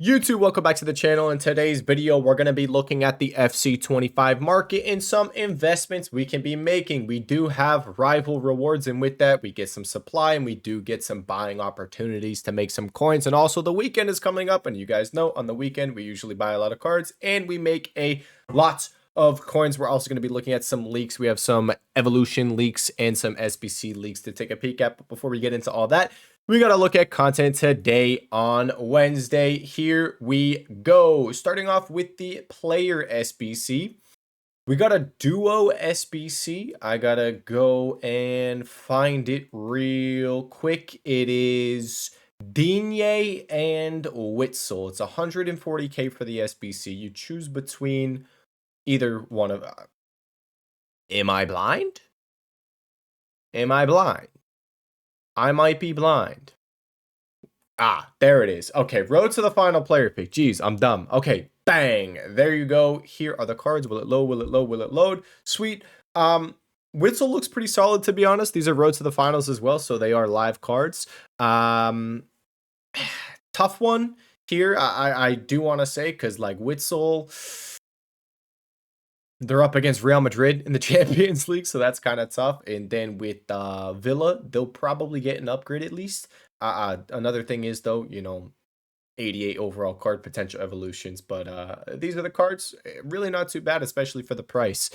YouTube, welcome back to the channel. In today's video, we're going to be looking at the FC25 market and some investments we can be making. We do have rival rewards, and with that, we get some supply and we do get some buying opportunities to make some coins. And also the weekend is coming up, and you guys know on the weekend, we usually buy a lot of cards and we make a lot of coins. We're also going to be looking at some leaks. We have some evolution leaks and some SBC leaks to take a peek at. But before we get into all that, we got to look at content today on Wednesday. Here we go. Starting off with the player SBC. We got a duo SBC. I got to go and find it real quick. It is Digne and Witzel. It's 140k for the SBC. You choose between either one of... Am I blind? Am I blind? I might be blind. Ah, there it is. Okay, road to the final player pick. Jeez, I'm dumb. Okay, bang. There you go. Here are the cards. Will it load? Will it load? Will it load? Sweet. Witzel looks pretty solid, to be honest. These are road to the finals as well, so they are live cards. Tough one here, I do want to say, because like Witzel... They're up against Real Madrid in the Champions League, so that's kind of tough. And then with Villa, they'll probably get an upgrade at least. Another thing is, though, 88 overall card potential evolutions. But these are the cards. Really not too bad, especially for the price.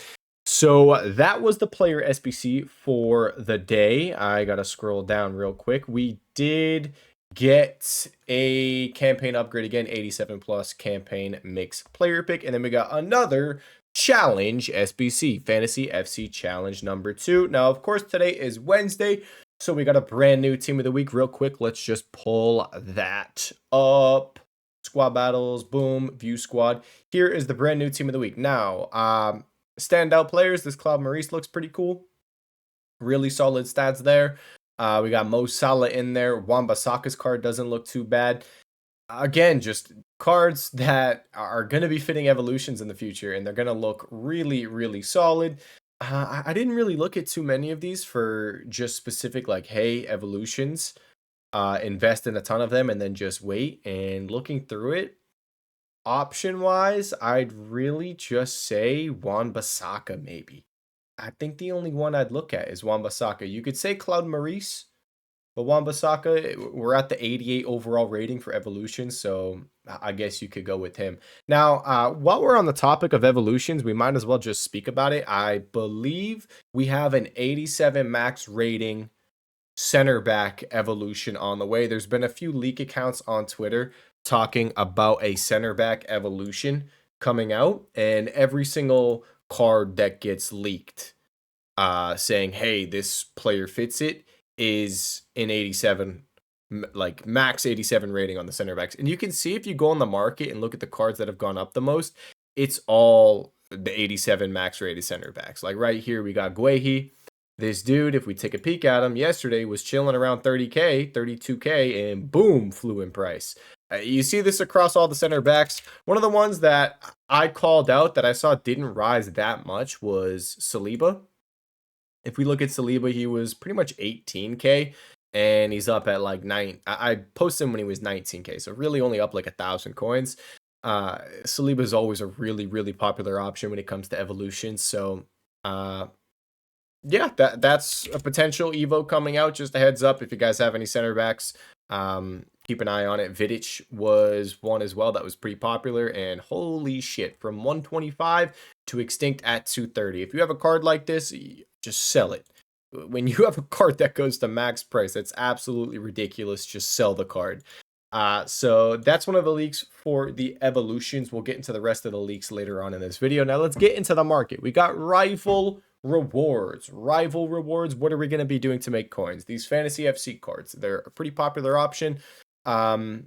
So that was the player SBC for the day. I got to scroll down real quick. We did get a campaign upgrade again, 87 plus campaign mix player pick. And then we got another challenge SBC, Fantasy FC challenge number 2. Now, of course, today is Wednesday, so we got a brand new team of the week. Real quick, let's just pull that up. Squad battles, boom, view squad. Here is the brand new team of the week. Now, standout players, this Claude Maurice looks pretty cool. Really solid stats there. We got Mo Salah in there. Wan-Bissaka's card doesn't look too bad. Again, just cards that are going to be fitting evolutions in the future, and they're going to look really, really solid. I didn't really look at too many of these for just specific, like, hey, evolutions. Invest in a ton of them and then just wait. And looking through it, option-wise, I'd really just say Wan-Bissaka, maybe. I think the only one I'd look at is Wan-Bissaka. You could say Claude Maurice, but Wan-Bissaka, we're at the 88 overall rating for evolution, so I guess you could go with him. Now, while we're on the topic of evolutions, we might as well just speak about it. I believe we have an 87 max rating center back evolution on the way. There's been a few leak accounts on Twitter talking about a center back evolution coming out, and every single card that gets leaked saying, hey, this player fits it, is an 87, like max 87 rating on the center backs. And you can see if you go on the market and look at the cards that have gone up the most, it's all the 87 max rated center backs. Like right here, we got Guehi. This dude, if we take a peek at him, yesterday was chilling around 30k, 32k, and boom, flew in price. You see this across all the center backs. One of the ones that I called out that I saw didn't rise that much was Saliba. If we look at Saliba, he was pretty much 18k, and he's up at like 9. I posted him when he was 19k, so really only up like 1,000 coins. Saliba is always a really, really popular option when it comes to evolution. So, yeah, that's a potential Evo coming out. Just a heads up if you guys have any center backs. Keep an eye on it. Vidic was one as well that was pretty popular, and holy shit, from 125 to extinct at 230. If you have a card like this, just sell it. When you have a card that goes to max price, that's absolutely ridiculous. Just sell the card. So that's one of the leaks for the evolutions. We'll get into the rest of the leaks later on in this video. Now let's get into the market. We got rival rewards. Rival rewards. What are we going to be doing to make coins? These Fantasy FC cards. They're a pretty popular option. A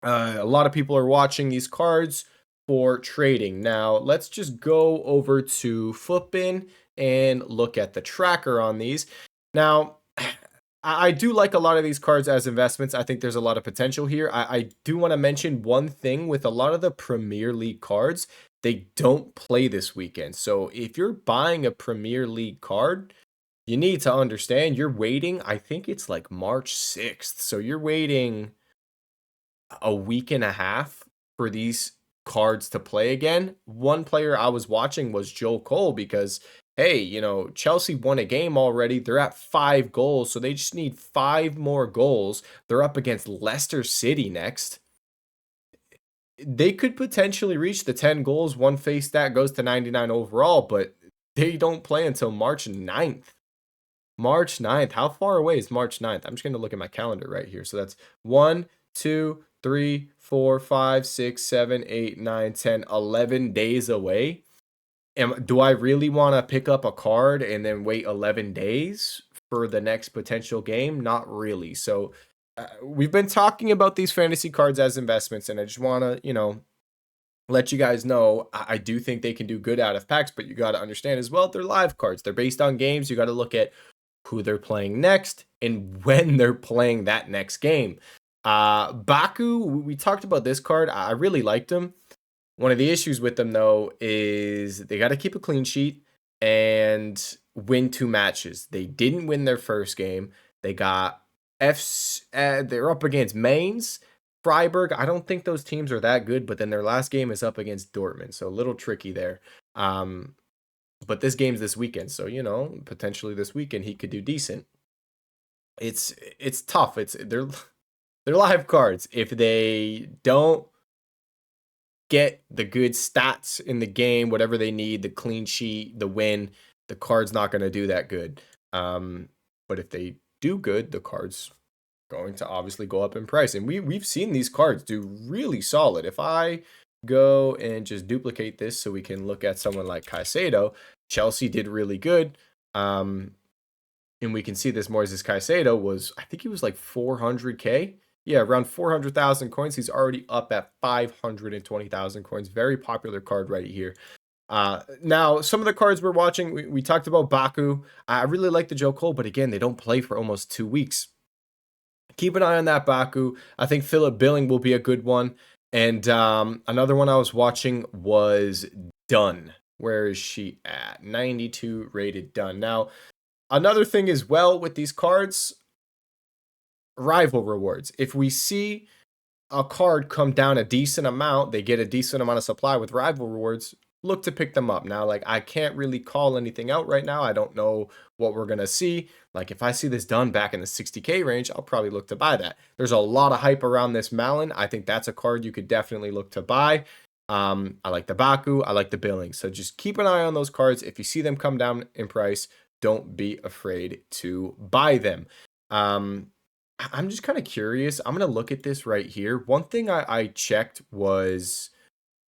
lot of people are watching these cards for trading. Now let's just go over to Footbin and look at the tracker on these. Now, I do like a lot of these cards as investments. I think there's a lot of potential here. I do want to mention one thing with a lot of the Premier League cards. They don't play this weekend. So if you're buying a Premier League card, you need to understand you're waiting. I think it's like March 6th. So you're waiting a week and a half for these cards to play again. One player I was watching was Joe Cole because, hey, Chelsea won a game already. They're at 5 goals, so they just need 5 more goals. They're up against Leicester City next. They could potentially reach the 10 goals. One face stat goes to 99 overall, but they don't play until March 9th. March 9th. How far away is March 9th? I'm just going to look at my calendar right here. So that's 1, 2, 3, 4, 5, 6, 7, 8, 9, 10, 11 days away. Do I really want to pick up a card and then wait 11 days for the next potential game? Not really. So we've been talking about these fantasy cards as investments, and I just want to, let you guys know I do think they can do good out of packs, but you got to understand as well, they're live cards. They're based on games. You got to look at who they're playing next and when they're playing that next game. Baku, we talked about this card. I really liked him. One of the issues with them, though, is they got to keep a clean sheet and win 2 matches. They didn't win their first game. They got they're up against Mainz, Freiburg. I don't think those teams are that good, but then their last game is up against Dortmund, so a little tricky there. But this game's this weekend, so potentially this weekend he could do decent. It's tough. They're live cards. If they don't get the good stats in the game, whatever they need, the clean sheet, the win, the card's not going to do that good. But if they do good, the card's going to obviously go up in price. And we've seen these cards do really solid. If I go and just duplicate this so we can look at someone like Caicedo, Chelsea did really good. And we can see this Moises Caicedo was, I think he was like 400K. Yeah, around 400,000 coins. He's already up at 520,000 coins. Very popular card right here. Now, some of the cards we're watching, we talked about Baku. I really like the Joe Cole, but again, they don't play for almost 2 weeks. Keep an eye on that Baku. I think Philip Billing will be a good one. And another one I was watching was Dunn. Where is she at? 92 rated Dunn. Now, another thing as well with these cards, rival rewards. If we see a card come down a decent amount, they get a decent amount of supply with rival rewards, look to pick them up. Now, I can't really call anything out right now. I don't know what we're going to see. If I see this done back in the 60K range, I'll probably look to buy that. There's a lot of hype around this Malin. I think that's a card you could definitely look to buy. I like the Baku. I like the Billing. So just keep an eye on those cards. If you see them come down in price, don't be afraid to buy them. I'm just kind of curious. I'm going to look at this right here. One thing I checked was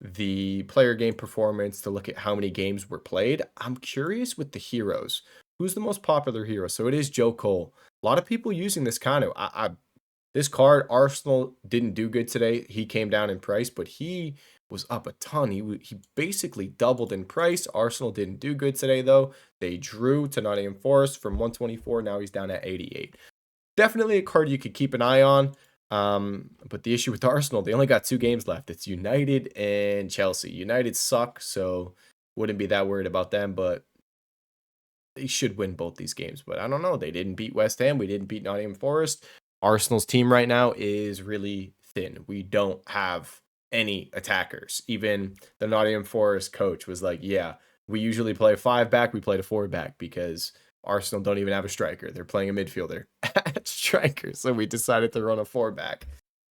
the player game performance to look at how many games were played. I'm curious with the heroes. Who's the most popular hero? So it is Joe Cole. A lot of people using this kind of. This card, Arsenal didn't do good today. He came down in price, but he was up a ton. He basically doubled in price. Arsenal didn't do good today, though. They drew to Nottingham Forest from 124. Now he's down at 88. Definitely a card you could keep an eye on. But the issue with Arsenal, they only got 2 games left. It's United and Chelsea. United suck, so wouldn't be that worried about them, but they should win both these games. But I don't know. They didn't beat West Ham. We didn't beat Nottingham Forest. Arsenal's team right now is really thin. We don't have any attackers. Even the Nottingham Forest coach was like, yeah, we usually play a 5-back. We played a 4-back because Arsenal don't even have a striker. They're playing a midfielder at striker. So we decided to run a 4-back.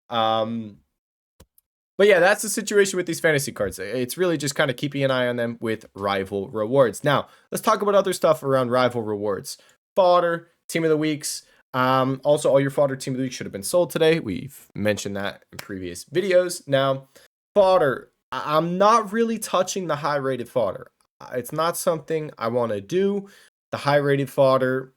But yeah, that's the situation with these fantasy cards. It's really just kind of keeping an eye on them with rival rewards. Now, let's talk about other stuff around rival rewards. Fodder, team of the weeks. Also, all your Fodder team of the week should have been sold today. We've mentioned that in previous videos. Now, Fodder, I'm not really touching the high-rated Fodder. It's not something I want to do. The high-rated Fodder,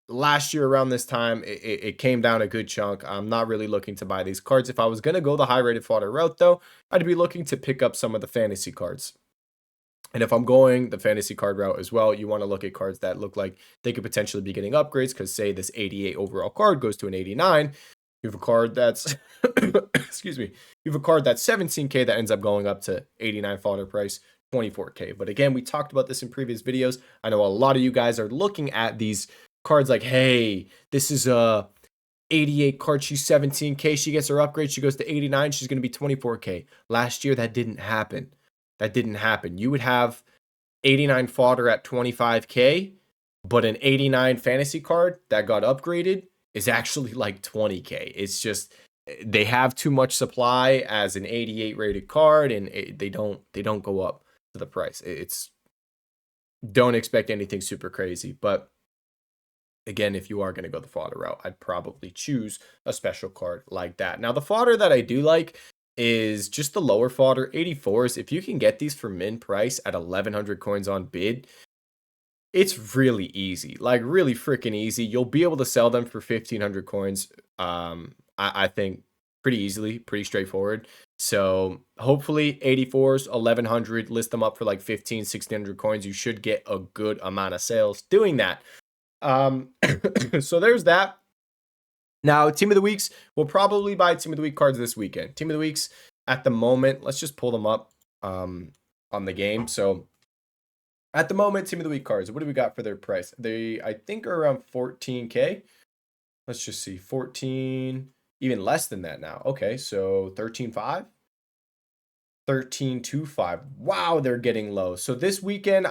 last year around this time, it came down a good chunk. I'm not really looking to buy these cards. If I was going to go the high-rated Fodder route, though, I'd be looking to pick up some of the fantasy cards. And if I'm going the fantasy card route as well, you want to look at cards that look like they could potentially be getting upgrades, because say this 88 overall card goes to an 89. You have a card that's, excuse me, you have a card that's 17K that ends up going up to 89 Fodder price, 24K. But again, we talked about this in previous videos. I know a lot of you guys are looking at these cards like, hey, this is a 88 card, she's 17K. She gets her upgrade. She goes to 89. She's going to be 24K. Last year, that didn't happen. That didn't happen. You would have 89 fodder at 25K, but an 89 fantasy card that got upgraded is actually like 20K. It's just they have too much supply as an 88 rated card, and they don't go up to the price. It's don't expect anything super crazy, but again, if you are going to go the fodder route, I'd probably choose a special card like that. Now, the fodder that I do like is just the lower fodder 84s. If you can get these for min price at 1100 coins on bid, it's really easy, like really freaking easy. You'll be able to sell them for 1500 coins. I think pretty easily, pretty straightforward. So hopefully 84s, 1100, list them up for like 15, 1600 coins. You should get a good amount of sales doing that. So there's that. Now, Team of the Weeks, we'll probably buy Team of the Week cards this weekend. Team of the Weeks at the moment, let's just pull them up on the game. So at the moment, Team of the Week cards, what do we got for their price? They, I think, are around 14K. Let's just see, 14, even less than that now. Okay, so 13.5. 13.25. Wow, they're getting low. So this weekend,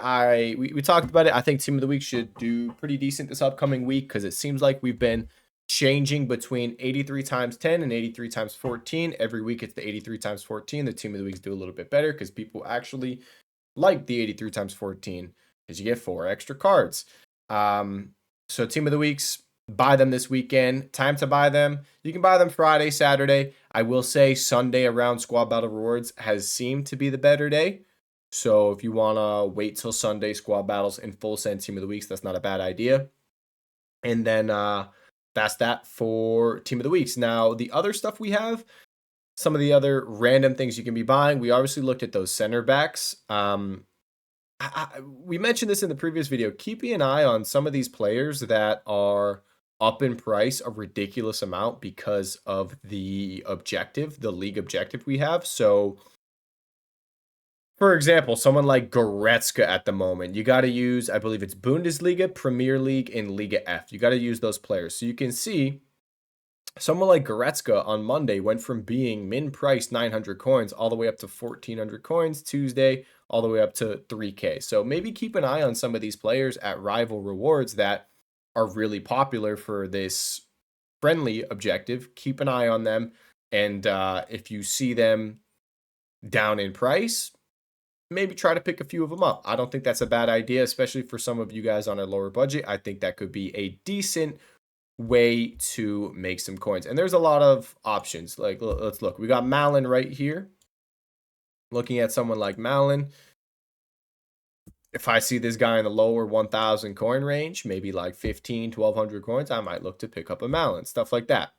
we talked about it. I think Team of the Week should do pretty decent this upcoming week because it seems like we've been changing between 83 times 10 and 83 times 14. Every week it's the 83 times 14. The Team of the Weeks do a little bit better because people actually like the 83 times 14 because you get 4 extra cards. So Team of the Weeks, buy them this weekend. Time to buy them. You can buy them Friday, Saturday. I will say Sunday around Squad Battle Rewards has seemed to be the better day. So if you want to wait till Sunday, Squad Battles in full send Team of the Weeks, that's not a bad idea. And then that's that for Team of the Weeks. Now, the other stuff we have, some of the other random things you can be buying. We obviously looked at those center backs. We mentioned this in the previous video. Keeping an eye on some of these players that are up in price a ridiculous amount because of the objective, the league objective we have. So, for example, someone like Goretzka at the moment, you got to use, I believe it's Bundesliga, Premier League, and Liga F. You got to use those players. So you can see someone like Goretzka on Monday went from being min price 900 coins all the way up to 1400 coins. Tuesday, all the way up to 3K. So maybe keep an eye on some of these players at rival rewards that are really popular for this friendly objective. Keep an eye on them. And if you see them down in price, maybe try to pick a few of them up. I don't think that's a bad idea, especially for some of you guys on a lower budget. I think that could be a decent way to make some coins. And there's a lot of options. Like, let's look. We got Malin right here. Looking at someone like Malin, if I see this guy in the lower 1,000 coin range, maybe like 15, 1,200 coins, I might look to pick up a Malin, stuff like that.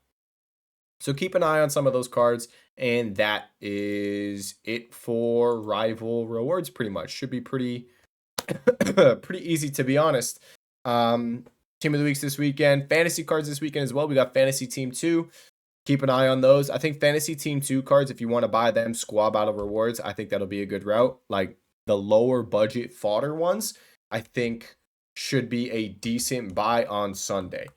So keep an eye on some of those cards, and that is it for rival rewards pretty much. Should be pretty pretty easy, to be honest. Team of the Weeks this weekend, fantasy cards this weekend as well. We got Fantasy Team 2. Keep an eye on those. I think Fantasy Team 2 cards, if you want to buy them, Squad Battle Rewards, I think that'll be a good route. Like the lower budget fodder ones, I think should be a decent buy on Sunday.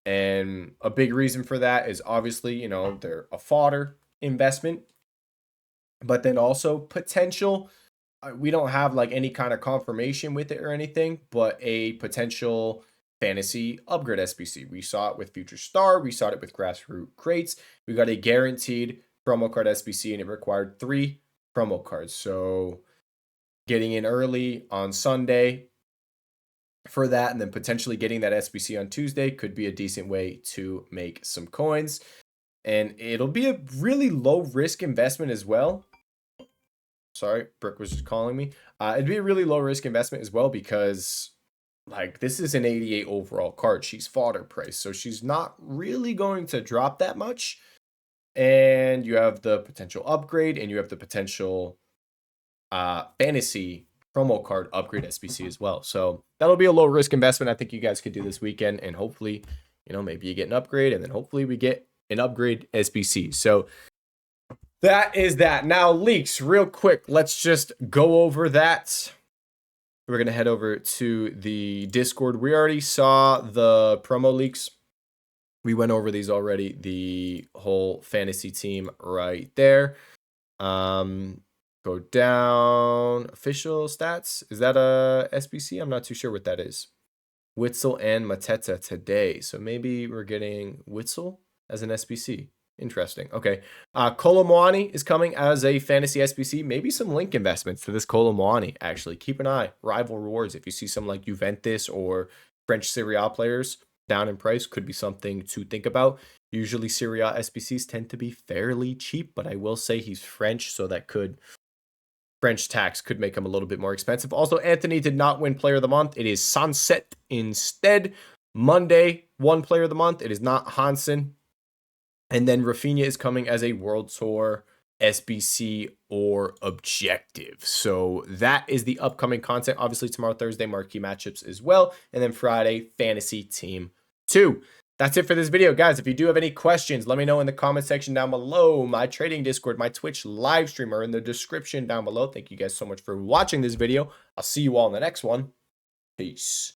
And a big reason for that is obviously, you know, they're a fodder investment, but then also potential. We don't have like any kind of confirmation with it or anything, but a potential fantasy upgrade SBC. We saw it with Future Star. We saw it with Grassroots Crates. We got a guaranteed promo card SBC, and it required 3 promo cards. So getting in early on Sunday for that, and then potentially getting that SBC on Tuesday could be a decent way to make some coins. And it'll be a really low risk investment as well. Sorry, Brooke was just calling me. It'd be a really low risk investment as well because like this is an 88 overall card. She's fodder price, so she's not really going to drop that much. And you have the potential upgrade, and you have the potential fantasy promo card upgrade SBC as well. So that'll be a low risk investment. I think you guys could do this weekend, and hopefully, you know, maybe you get an upgrade, and then hopefully we get an upgrade SBC. So that is that. Now leaks, real quick. Let's just go over that. We're going to head over to the Discord. We already saw the promo leaks We went over these already. The whole fantasy team right there. Go down. Official stats. Is that a SBC? I'm not too sure what that is. Witzel and Mateta today. So maybe we're getting Witzel as an SBC. Interesting. Okay. Kolomoani is coming as a fantasy SBC. Maybe some link investments to this Kolomoani, actually. Keep an eye. Rival rewards. If you see some like Juventus or French Serie A players down in price, could be something to think about. Usually Serie A SBCs tend to be fairly cheap, but I will say he's French, so that could... French tax could make him a little bit more expensive. Also, Anthony did not win Player of the Month. It is Sunset instead. Monday won Player of the Month. It is not Hansen. And then Rafinha is coming as a World Tour SBC or objective. So that is the upcoming content. Obviously, tomorrow, Thursday, marquee matchups as well. And then Friday, Fantasy Team 2. That's it for this video, guys. If you do have any questions, let me know in the comment section down below. My trading Discord, my Twitch live stream are in the description down below. Thank you guys so much for watching this video. I'll see you all in the next one. Peace.